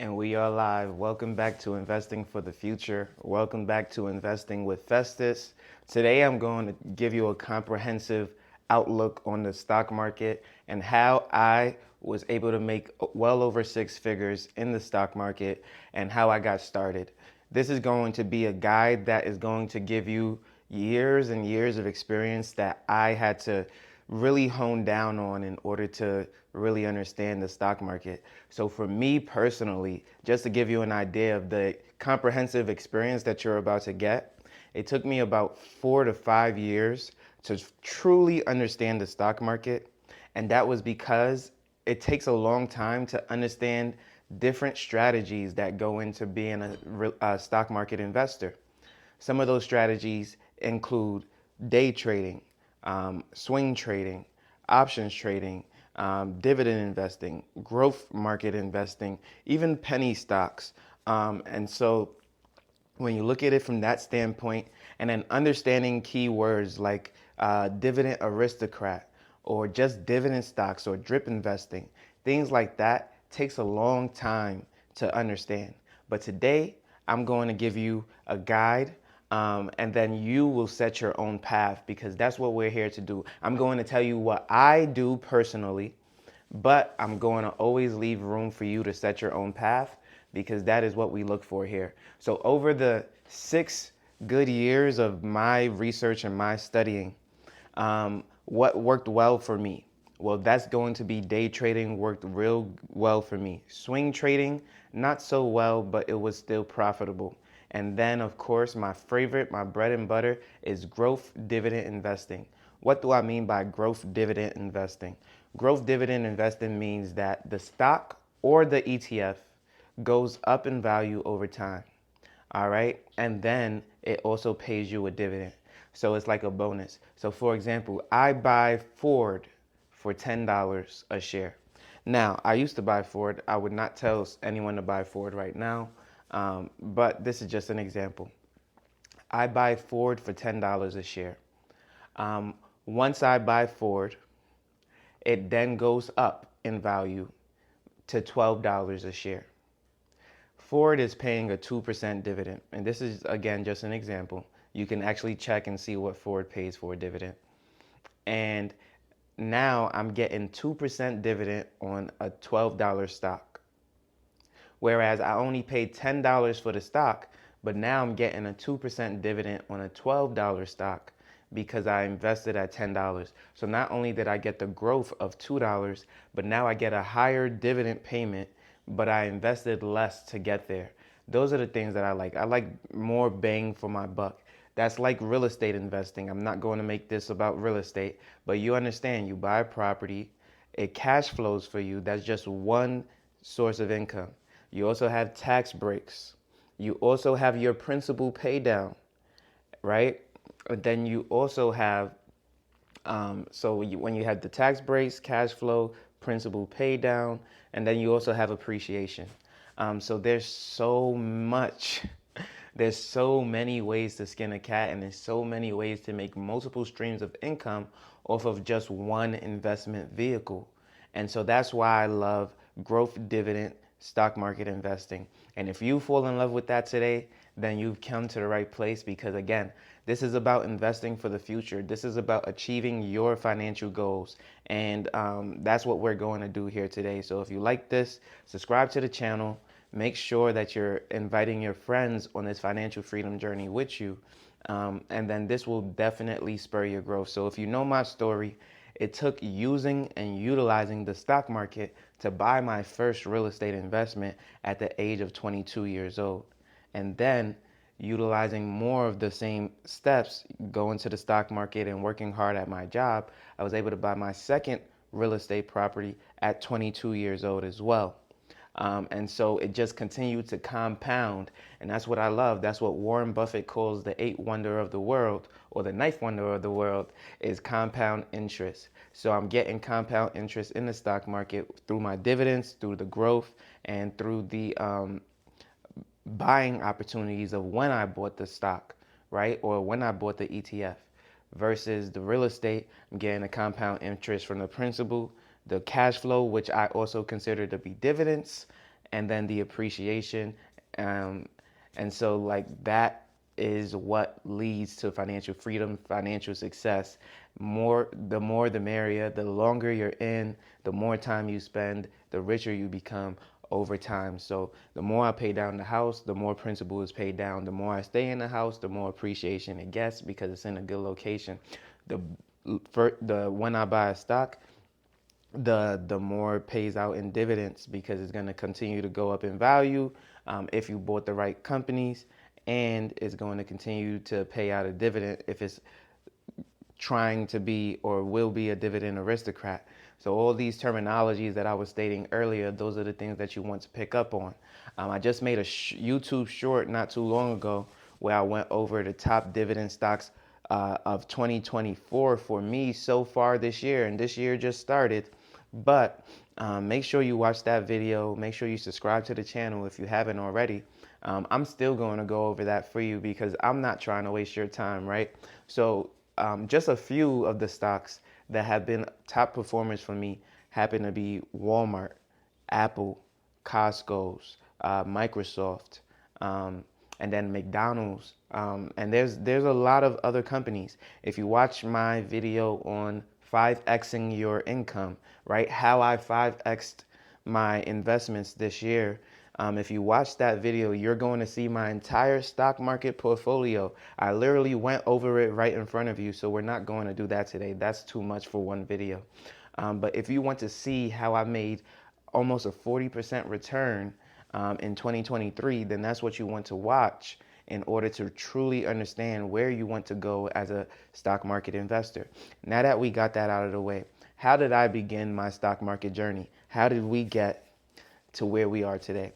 And we are live. Welcome back to Investing for the Future. Welcome back to Investing with Festus. Today I'm going to give you a comprehensive outlook on the stock market and how I was able to make well over six figures in the stock market and how I got started. This is going to be a guide that is going to give you years and years of experience that I had to really hone down on in order to really understand the stock market. So for me personally, just to give you an idea of the comprehensive experience that you're about to get, it took me about 4 to 5 years to truly understand the stock market. And that was because it takes a long time to understand different strategies that go into being a stock market investor. Some of those strategies include day trading, swing trading, options trading, dividend investing, growth market investing, even penny stocks. And so when you look at it from that standpoint, and then understanding keywords like dividend aristocrat or just dividend stocks or drip investing, things like that takes a long time to understand. But today, I'm going to give you a guide, and then you will set your own path because that's what we're here to do. I'm going to tell you what I do personally, but I'm going to always leave room for you to set your own path because that is what we look for here. So over the 6 good years of my research and my studying, what worked well for me? Well, that's going to be day trading worked real well for me. Swing trading, not so well, but it was still profitable. And then, of course, my favorite, my bread and butter is growth dividend investing. What do I mean by growth dividend investing? Growth dividend investing means that the stock or the ETF goes up in value over time. All right. And then it also pays you a dividend. So it's like a bonus. So for example, I buy Ford for $10 a share. Now, I used to buy Ford. I would not tell anyone to buy Ford right now, but this is just an example. I buy Ford for $10 a share. Once I buy Ford, it then goes up in value to $12 a share. Ford is paying a 2% dividend. And this is, again, just an example. You can actually check and see what Ford pays for a dividend. And now I'm getting 2% dividend on a $12 stock. Whereas I only paid $10 for the stock, but now I'm getting a 2% dividend on a $12 stock because I invested at $10. So not only did I get the growth of $2, but now I get a higher dividend payment, but I invested less to get there. Those are the things that I like. I like more bang for my buck. That's like real estate investing. I'm not going to make this about real estate, but you understand, you buy a property, it cash flows for you. That's just one source of income. You also have tax breaks. You also have your principal pay down, right? But then you also have, when you have the tax breaks, cash flow, principal pay down, and then you also have appreciation. So there's so much, there's so many ways to skin a cat, and there's so many ways to make multiple streams of income off of just one investment vehicle. And so that's why I love growth dividend stock market investing. And if you fall in love with that today, then you've come to the right place because, again, this is about investing for the future. This is about achieving your financial goals. And that's what we're going to do here today. So if you like this, subscribe to the channel. Make sure that you're inviting your friends on this financial freedom journey with you. And then this will definitely spur your growth. So if you know my story, it took using and utilizing the stock market to buy my first real estate investment at the age of 22 years old. And then utilizing more of the same steps, going to the stock market and working hard at my job, I was able to buy my second real estate property at 22 years old as well. And so it just continued to compound. And that's what I love. That's what Warren Buffett calls the eighth wonder of the world, or the ninth wonder of the world, is compound interest. So I'm getting compound interest in the stock market through my dividends, through the growth, and through the buying opportunities of when I bought the stock, right? Or when I bought the ETF versus the real estate. I'm getting a compound interest from the principal, the cash flow, which I also consider to be dividends, and then the appreciation. Um, and so like that is what leads to financial freedom, financial success. The more the merrier. The longer you're in, the more time you spend, the richer you become over time. So the more I pay down the house, the more principal is paid down. The more I stay in the house, the more appreciation it gets because it's in a good location. The when I buy a stock, the more it pays out in dividends because it's going to continue to go up in value if you bought the right companies, and it's going to continue to pay out a dividend if it's trying to be or will be a dividend aristocrat. So all these terminologies that I was stating earlier, those are the things that you want to pick up on. I just made a YouTube short not too long ago where I went over the top dividend stocks of 2024 for me so far this year, and this year just started. But make sure you watch that video. Make sure you subscribe to the channel if you haven't already. I'm still going to go over that for you because I'm not trying to waste your time, right? So just a few of the stocks that have been top performers for me happen to be Walmart, Apple, Costco's, Microsoft, and then McDonald's. And there's a lot of other companies. If you watch my video on 5xing your income, right? How I 5xed my investments this year. If you watch that video, you're going to see my entire stock market portfolio. I literally went over it right in front of you, so we're not going to do that today. That's too much for one video. But if you want to see how I made almost a 40% return in 2023, then that's what you want to watch in order to truly understand where you want to go as a stock market investor. Now that we got that out of the way, how did I begin my stock market journey? How did we get to where we are today?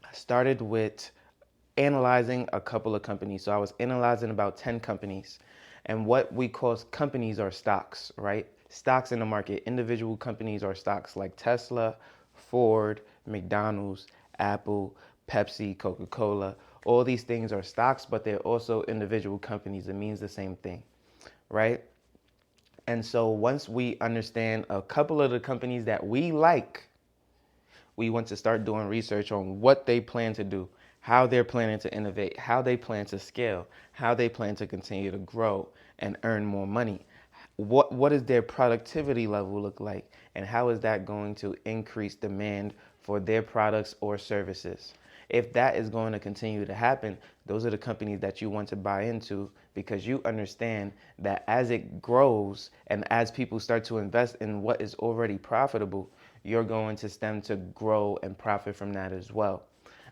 I started with analyzing a couple of companies. So I was analyzing about 10 companies. And what we call companies are stocks, right? Stocks in the market. Individual companies are stocks like Tesla, Ford, McDonald's, Apple, Pepsi, Coca-Cola. All these things are stocks, but they're also individual companies. It means the same thing, right? And so once we understand a couple of the companies that we like, we want to start doing research on what they plan to do, how they're planning to innovate, how they plan to scale, how they plan to continue to grow and earn more money. What does their productivity level look like, and how is that going to increase demand for their products or services? If that is going to continue to happen, those are the companies that you want to buy into because you understand that as it grows and as people start to invest in what is already profitable, you're going to stem to grow and profit from that as well.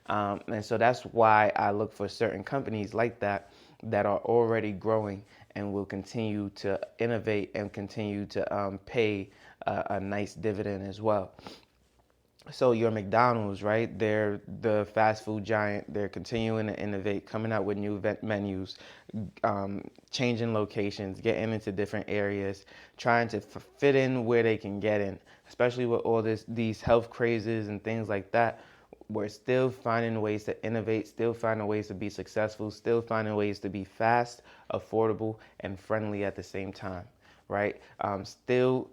And so that's why I look for certain companies like that that are already growing and will continue to innovate and continue to pay a nice dividend as well. So your McDonald's, right? They're the fast food giant. They're continuing to innovate, coming out with new menus, changing locations, getting into different areas, trying to fit in where they can get in, especially with all these health crazes and things like that. We're still finding ways to innovate, still finding ways to be successful, still finding ways to be fast, affordable, and friendly at the same time, right? Still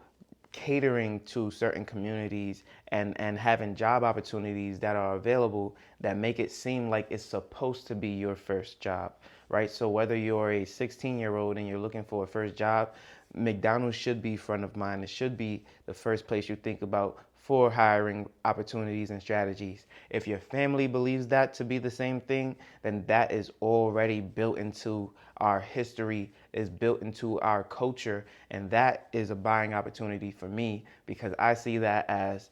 catering to certain communities and having job opportunities that are available that make it seem like it's supposed to be your first job, right? So whether you're a 16-year-old and you're looking for a first job, McDonald's should be front of mind. It should be the first place you think about for hiring opportunities and strategies. If your family believes that to be the same thing, then that is already built into our history, is built into our culture, and that is a buying opportunity for me because I see that as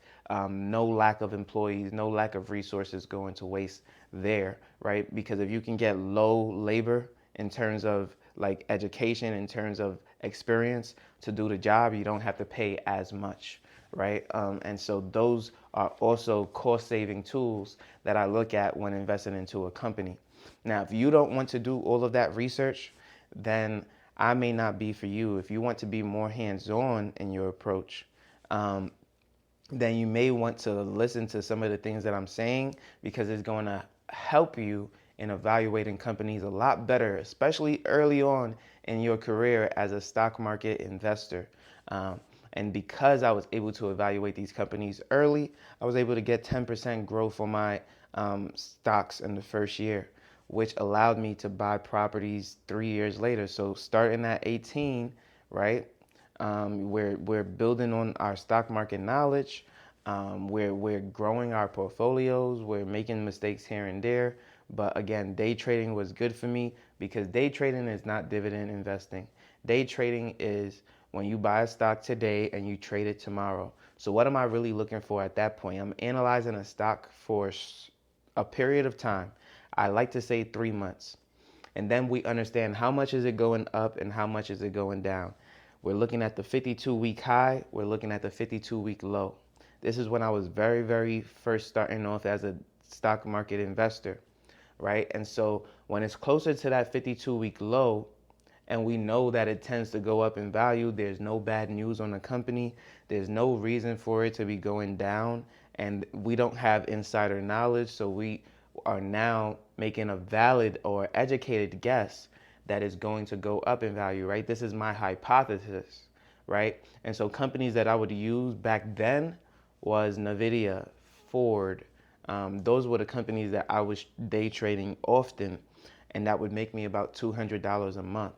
no lack of employees, no lack of resources going to waste there, right? Because if you can get low labor in terms of like education, in terms of experience to do the job, you don't have to pay as much, right? And so those are also cost-saving tools that I look at when investing into a company. Now, if you don't want to do all of that research, then I may not be for you. If you want to be more hands-on in your approach, then you may want to listen to some of the things that I'm saying because it's going to help you in evaluating companies a lot better, especially early on in your career as a stock market investor. And because I was able to evaluate these companies early, I was able to get 10% growth on my stocks in the first year, which allowed me to buy properties 3 years later. So starting at 18, right? We're building on our stock market knowledge. We're growing our portfolios. We're making mistakes here and there. But again, day trading was good for me because day trading is not dividend investing. Day trading is when you buy a stock today and you trade it tomorrow. So what am I really looking for at that point? I'm analyzing a stock for a period of time. I like to say 3 months. And then we understand how much is it going up and how much is it going down. We're looking at the 52-week high. We're looking at the 52-week low. This is when I was very, very first starting off as a stock market investor, right? And so when it's closer to that 52-week low, and we know that it tends to go up in value, there's no bad news on the company, there's no reason for it to be going down, and we don't have insider knowledge, so we are now making a valid or educated guess that is going to go up in value, right? This is my hypothesis, right? And so companies that I would use back then was Nvidia, Ford. Those were the companies that I was day trading often, and that would make me about $200 a month.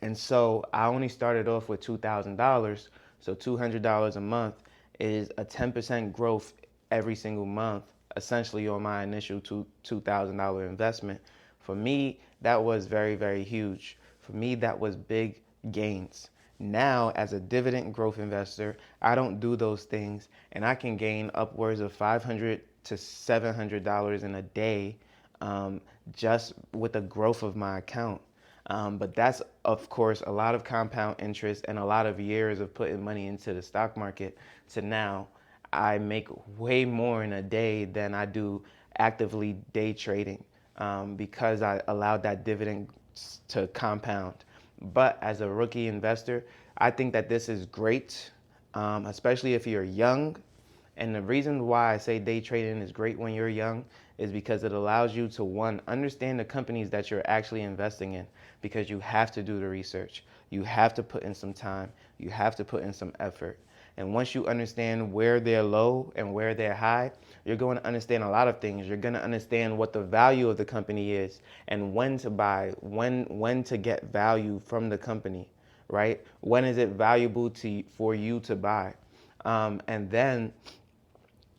And so I only started off with $2,000. So $200 a month is a 10% growth every single month, essentially on my initial $2,000 investment. For me, that was very, very huge. For me, that was big gains. Now, as a dividend growth investor, I don't do those things, and I can gain upwards of $500 to $700 in a day, just with the growth of my account. But that's, of course, a lot of compound interest and a lot of years of putting money into the stock market. To now, I make way more in a day than I do actively day trading, because I allowed that dividend to compound. But as a rookie investor, I think that this is great, especially if you're young. And the reason why I say day trading is great when you're young is because it allows you to, one, understand the companies that you're actually investing in, because you have to do the research. You have to put in some time. You have to put in some effort. And once you understand where they're low and where they're high, you're going to understand a lot of things. You're going to understand what the value of the company is and when to buy, when to get value from the company, right? When is it valuable for you to buy? And then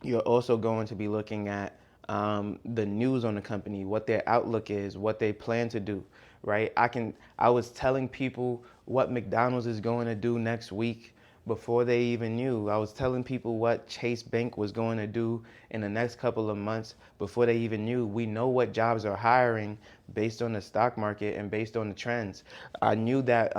you're also going to be looking at the news on the company, what their outlook is, what they plan to do, right? I was telling people what McDonald's is going to do next week before they even knew. I was telling people what Chase Bank was going to do in the next couple of months before they even knew. We know what jobs are hiring based on the stock market and based on the trends. I knew that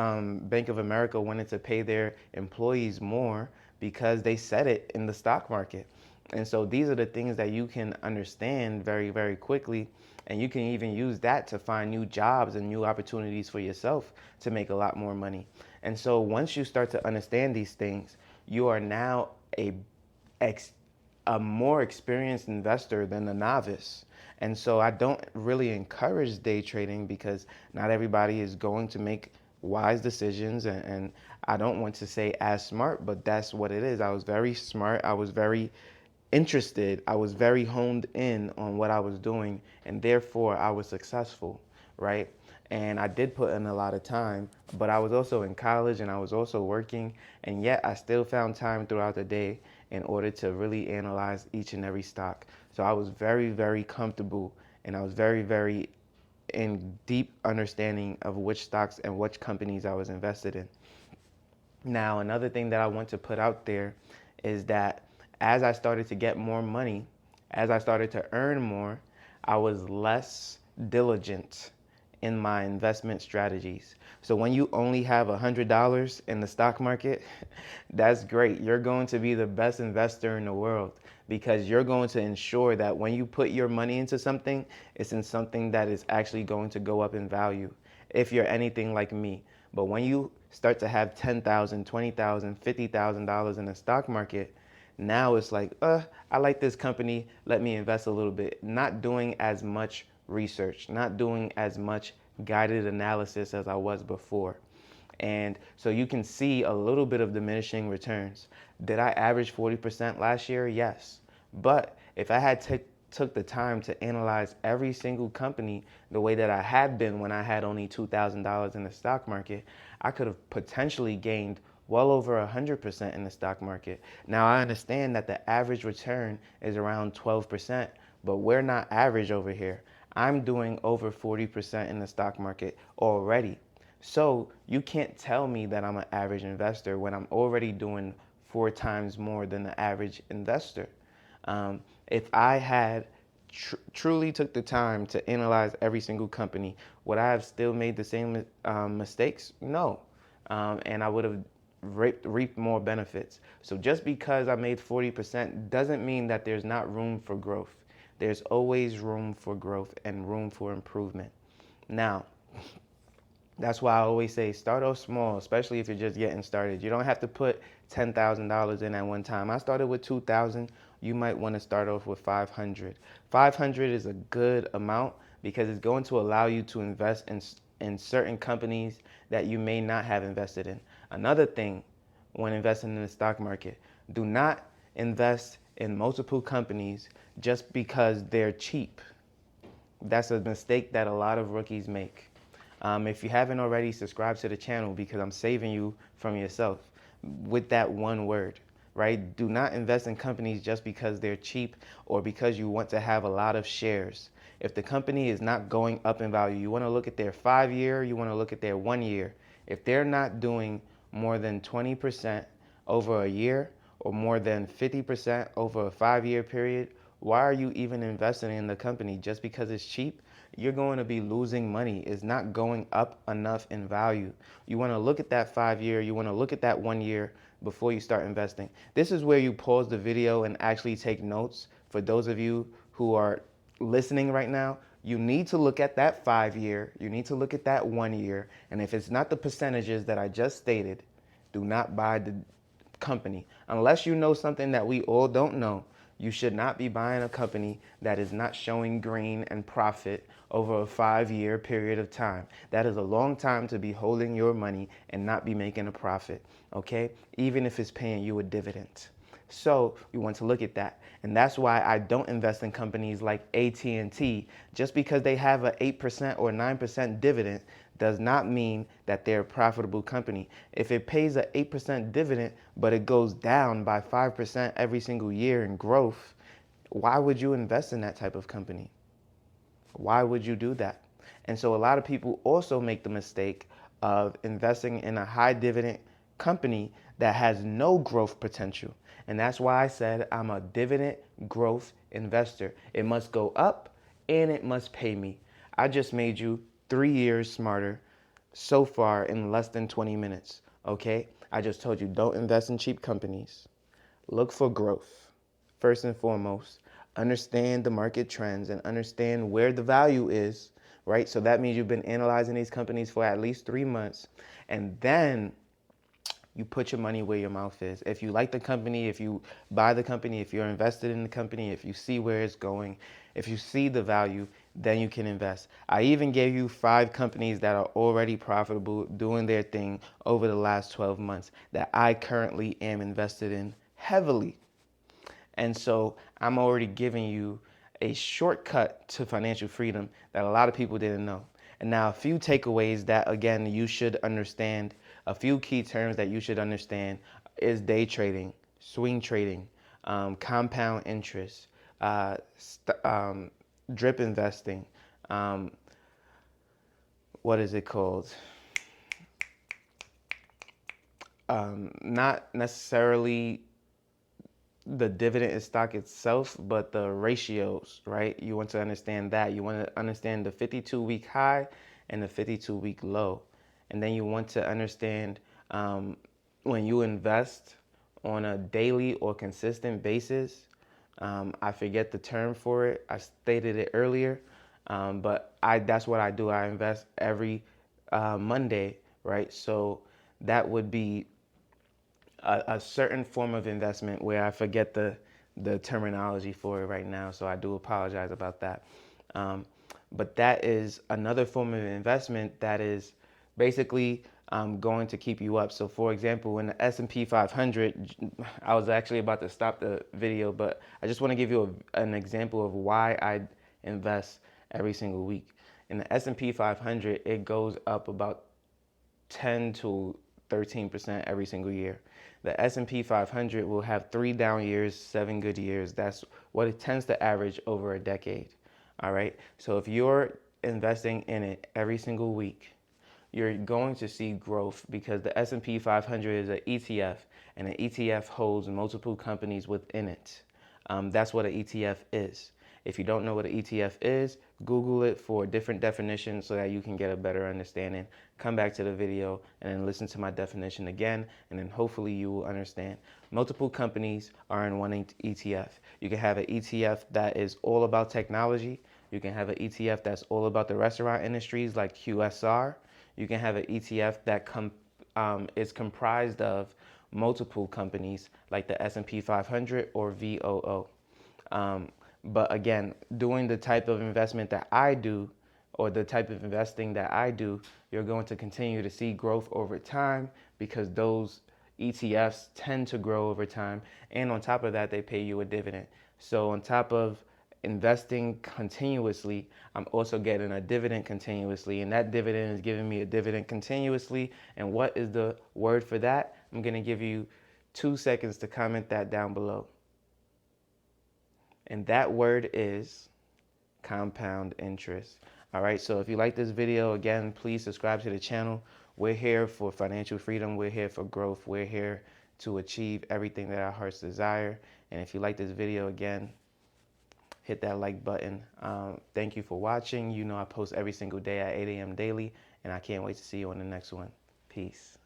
Bank of America wanted to pay their employees more because they said it in the stock market. And so these are the things that you can understand very, very quickly. And you can even use that to find new jobs and new opportunities for yourself to make a lot more money. And so once you start to understand these things, you are now a more experienced investor than a novice. And so I don't really encourage day trading because not everybody is going to make wise decisions. And I don't want to say as smart, but that's what it is. I was very smart. I was very interested. I was very honed in on what I was doing, and therefore I was successful, right? And I did put in a lot of time, but I was also in college and I was also working, and yet I still found time throughout the day in order to really analyze each and every stock. So I was very, very comfortable, and I was very, very in deep understanding of which stocks and which companies I was invested in. Now, another thing that I want to put out there is that as I started to get more money, as I started to earn more, I was less diligent in my investment strategies. So when you only have $100 in the stock market, that's great. You're going to be the best investor in the world because you're going to ensure that when you put your money into something, it's in something that is actually going to go up in value if you're anything like me. But when you start to have $10,000, $20,000, $50,000 in the stock market, now it's like, I like this company, let me invest a little bit. Not doing as much research, not doing as much guided analysis as I was before. And so you can see a little bit of diminishing returns. Did I average 40% last year? Yes. But if I had took the time to analyze every single company the way that I had been when I had only $2,000 in the stock market, I could have potentially gained well over 100% in the stock market. Now, I understand that the average return is around 12%, but we're not average over here. I'm doing over 40% in the stock market already. So you can't tell me that I'm an average investor when I'm already doing 4 times more than the average investor. If I had truly took the time to analyze every single company, would I have still made the same mistakes? No. And I would have reaped more benefits. So just because I made 40% doesn't mean that there's not room for growth. There's always room for growth and room for improvement. Now, that's why I always say start off small, especially if you're just getting started. You don't have to put $10,000 in at one time. I started with 2,000. You might want to start off with 500. 500 is a good amount because it's going to allow you to invest in certain companies that you may not have invested in. Another thing when investing in the stock market, do not invest in multiple companies just because they're cheap. That's a mistake that a lot of rookies make. If you haven't already, subscribe to the channel because I'm saving you from yourself with that one word, right? Do not invest in companies just because they're cheap or because you want to have a lot of shares. If the company is not going up in value, you want to look at their 5-year, you want to look at their 1 year. If they're not doing more than 20% over a year or more than 50% over a 5-year period, why are you even investing in the company? Just because it's cheap? You're going to be losing money. It's not going up enough in value. You want to look at that 5-year, you want to look at that 1 year before you start investing. This is where you pause the video and actually take notes. For those of you who are listening right now, you need to look at that 5-year, you need to look at that 1 year, and if it's not the percentages that I just stated, do not buy the company. Unless you know something that we all don't know, you should not be buying a company that is not showing green and profit over a 5-year period of time. That is a long time to be holding your money and not be making a profit, okay? Even if it's paying you a dividend. So you want to look at that. And that's why I don't invest in companies like AT&T. Just because they have an 8% or 9% dividend does not mean that they're a profitable company. If it pays an 8% dividend, but it goes down by 5% every single year in growth, why would you invest in that type of company? Why would you do that? And so a lot of people also make the mistake of investing in a high dividend company that has no growth potential. And that's why I said I'm a dividend growth investor. It must go up and it must pay me. I just made you 3 years smarter so far in less than 20 minutes, okay? I just told you don't invest in cheap companies. Look for growth. First and foremost, understand the market trends and understand where the value is, right? So that means you've been analyzing these companies for at least 3 months, and then you put your money where your mouth is. If you like the company, if you buy the company, if you're invested in the company, if you see where it's going, if you see the value, then you can invest. I even gave you 5 companies that are already profitable, doing their thing over the last 12 months that I currently am invested in heavily. And so I'm already giving you a shortcut to financial freedom that a lot of people didn't know. And now a few takeaways that, again, you should understand. A few key terms that you should understand is day trading, swing trading, compound interest, drip investing. What is it called? Not necessarily the dividend in stock itself, but the ratios, right? You want to understand that. You want to understand the 52-week high and the 52-week low. And then you want to understand when you invest on a daily or consistent basis, I forget the term for it. I stated it earlier, but that's what I do. I invest every Monday, right? So that would be a certain form of investment where I forget the terminology for it right now, so I do apologize about that. But that is another form of investment that is basically going to keep you up. So for example, in the S&P 500, I was actually about to stop the video, but I just want to give you an example of why I invest every single week. In the S&P 500, it goes up about 10 to 13% every single year. The S&P 500 will have 3 down years, 7 good years. That's what it tends to average over a decade. All right. So if you're investing in it every single week, you're going to see growth because the S&P 500 is an ETF, and an ETF holds multiple companies within it. That's what an ETF is. If you don't know what an ETF is, Google it for different definitions so that you can get a better understanding. Come back to the video and then listen to my definition again, and then hopefully you will understand. Multiple companies are in one ETF. You can have an ETF that is all about technology. You can have an ETF that's all about the restaurant industries like QSR. You can have an ETF that is comprised of multiple companies like the S&P 500 or VOO. But again, doing the type of investment that I do, or the type of investing that I do, you're going to continue to see growth over time because those ETFs tend to grow over time. And on top of that, they pay you a dividend. So on top of investing continuously, I'm also getting a dividend continuously. And that dividend is giving me a dividend continuously. And what is the word for that? I'm going to give you 2 seconds to comment that down below. And that word is compound interest. All right, so if you like this video, again, please subscribe to the channel. We're here for financial freedom. We're here for growth. We're here to achieve everything that our hearts desire. And if you like this video, again, hit that like button. Thank you for watching. You know I post every single day at 8 a.m. daily, and I can't wait to see you on the next one. Peace.